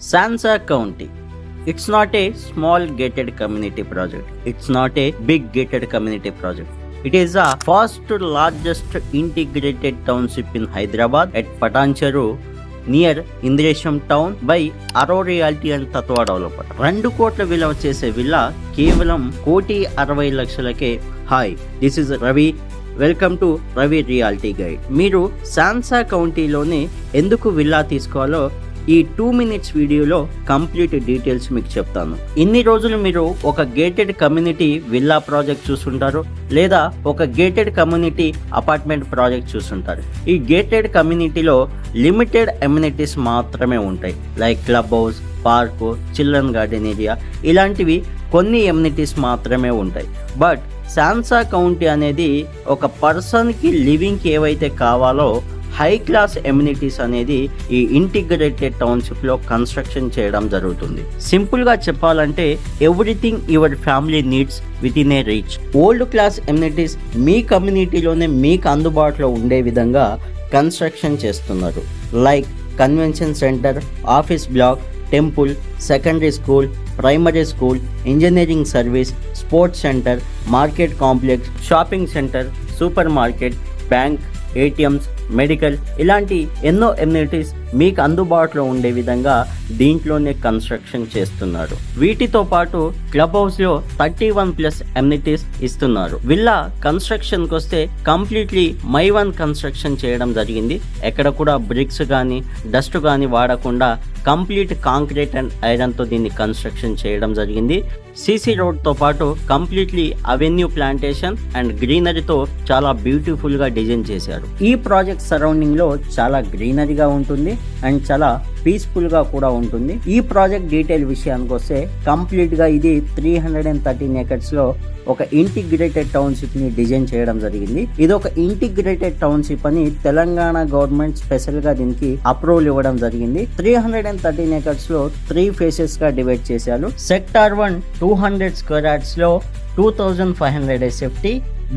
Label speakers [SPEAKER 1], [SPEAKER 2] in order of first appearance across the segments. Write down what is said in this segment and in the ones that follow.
[SPEAKER 1] Sansa County. It's not a small gated community project. It's not a big gated community project. It is the first largest integrated township in Hyderabad at Patancheru near Indresham town by Arrow Realty and Tatwa Developer. 2 కోట్ల విలువ చేసే villa కేవలం 1,60,00,000కే. Hi, this is Ravi. Welcome to Ravi reality guide. మీరు Sansa కౌంటీలోనే ఎందుకు villa తీసుకోవాలో ఈ 2 minutes వీడియోలో కంప్లీట్ డీటెయిల్స్ మీకు చెప్తాను. ఇన్ని రోజులు మీరు ఒక గేటెడ్ కమ్యూనిటీ విల్లా ప్రాజెక్ట్ చూస్తుంటారు, లేదా ఒక గేటెడ్ కమ్యూనిటీ అపార్ట్మెంట్ ప్రాజెక్ట్ చూస్తుంటారు. ఈ గేటెడ్ కమ్యూనిటీలో లిమిటెడ్ అమ్యూనిటీస్ మాత్రమే ఉంటాయి, like club house, park, children garden area, ఇలాంటివి కొన్ని అమ్యూనిటీస్ మాత్రమే ఉంటాయి. బట్ సాన్సా కౌంటీ అనేది ఒక పర్సన్కి లివింగ్కి ఏవైతే కావాలో హై క్లాస్ ఎమ్యూనిటీస్ అనేది ఈ ఇంటిగ్రేటెడ్ టౌన్షిప్లో కన్స్ట్రక్షన్ చేయడం జరుగుతుంది. సింపుల్గా చెప్పాలంటే everything your family needs within a reach. World class amenities మీ కమ్యూనిటీలోనే మీకు అందుబాటులో ఉండే విధంగా కన్స్ట్రక్షన్ చేస్తున్నారు. Like convention centre, office block, temple, secondary school, primary school, engineering service, sports centre, market complex, shopping centre, super market, bank, ATMs, medical, ఇలాంటి ఎన్నో amenities మీకు అందుబాటులో ఉండే విధంగా దీంట్లోనే కన్స్ట్రక్షన్ చేస్తున్నారు. వీటితో పాటు క్లబ్ హౌస్లో 31+ ఎమ్యూనిటీస్ ఇస్తున్నారు. విల్లా కన్స్ట్రక్షన్కి వస్తే కంప్లీట్లీ మై1 కన్స్ట్రక్షన్ చేయడం జరిగింది. ఎక్కడ కూడా బ్రిక్స్ కానీ డస్ట్ కానీ వాడకుండా కంప్లీట్ కాంక్రీట్ అండ్ ఐరన్తో దీన్ని కన్స్ట్రక్షన్ చేయడం జరిగింది. సీసీ రోడ్తో పాటు కంప్లీట్లీ అవెన్యూ ప్లాంటేషన్ అండ్ గ్రీనరీతో చాలా బ్యూటిఫుల్గా డిజైన్ చేశారు. ఈ ప్రాజెక్ట్ సరౌండింగ్లో చాలా గ్రీనరీగా ఉంటుంది అండ్ చాలా పీస్ఫుల్గా కూడా ఉంటుంది. ఈ ప్రాజెక్ట్ డీటెయిల్ విషయానికి వస్తే కంప్లీట్గా ఇది 313 acres ఒక ఇంటిగ్రేటెడ్ టౌన్షిప్ని డిజైన్ చేయడం జరిగింది. ఇది ఒక ఇంటిగ్రేటెడ్ టౌన్షిప్ అని తెలంగాణ గవర్నమెంట్ స్పెషల్గా దీనికి అప్రూవల్ ఇవ్వడం జరిగింది. 313 acres 3 phases డివైడ్ చేశారు. Sector 1 200 square yards 2,500 SFT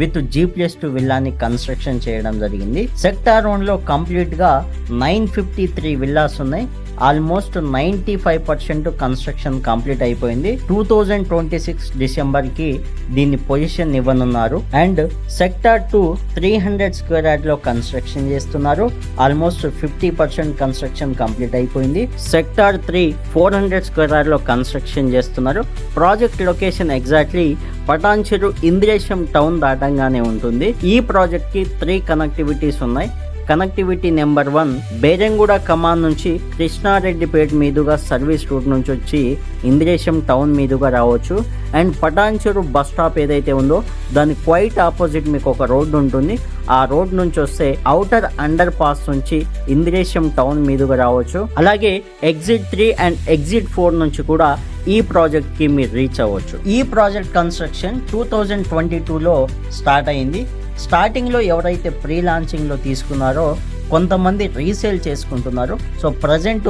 [SPEAKER 1] with G+2 విల్లాని కన్స్ట్రక్షన్ చేయడం జరిగింది. సెక్టార్ 1లో కంప్లీట్ గా 953 విల్లాస్ ఉన్నాయి. ఆల్మోస్ట్ 95% కన్స్ట్రక్షన్ కంప్లీట్ అయిపోయింది. 2026 డిసెంబర్కి దీన్ని పొజిషన్ ఇవ్వనున్నారు. అండ్ సెక్టార్ 2 300 square yard లో కన్స్ట్రక్షన్ చేస్తున్నారు. ఆల్మోస్ట్ 50% కన్స్ట్రక్షన్ కంప్లీట్ అయిపోయింది. సెక్టార్ 3 400 square yard లో కన్స్ట్రక్షన్ చేస్తున్నారు. Project location exactly Patancheru Indresham town దాటంగానే ఉంటుంది. ఈ ప్రాజెక్ట్ కి 3 కనెక్టివిటీస్ ఉన్నాయి. కనెక్టివిటీ నెంబర్ 1 బేరంగూడ కమాన్ నుంచి కృష్ణారెడ్డిపేట మీదుగా సర్వీస్ రూట్ నుంచి వచ్చి ఇంద్రేశం టౌన్ మీదుగా రావచ్చు. అండ్ పటాన్చెరు బస్ స్టాప్ ఏదైతే ఉందో దాని క్వైట్ ఆపోజిట్ మీకు ఒక రోడ్డు ఉంటుంది. ఆ రోడ్ నుంచి వస్తే అవుటర్ అండర్ పాస్ నుంచి ఇంద్రేశం టౌన్ మీదుగా రావచ్చు. అలాగే ఎగ్జిట్ 3 అండ్ ఎగ్జిట్ 4 నుంచి కూడా ఈ ప్రాజెక్ట్ కి మీరు రీచ్ అవ్వచ్చు. ఈ ప్రాజెక్ట్ కన్స్ట్రక్షన్ 2022లో స్టార్ట్ అయింది. స్టార్టింగ్లో ఎవరైతే ప్రీ లాంచింగ్లో తీసుకున్నారో కొంతమంది రీసేల్ చేసుకుంటున్నారు. సో ప్రజెంట్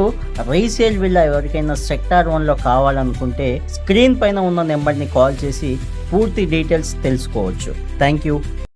[SPEAKER 1] రీసేల్ విల్లా ఎవరికైనా సెక్టార్ 1లో కావాలనుకుంటే స్క్రీన్ పైన ఉన్న నెంబర్ని కాల్ చేసి పూర్తి డీటెయిల్స్ తెలుసుకోవచ్చు. Thank you.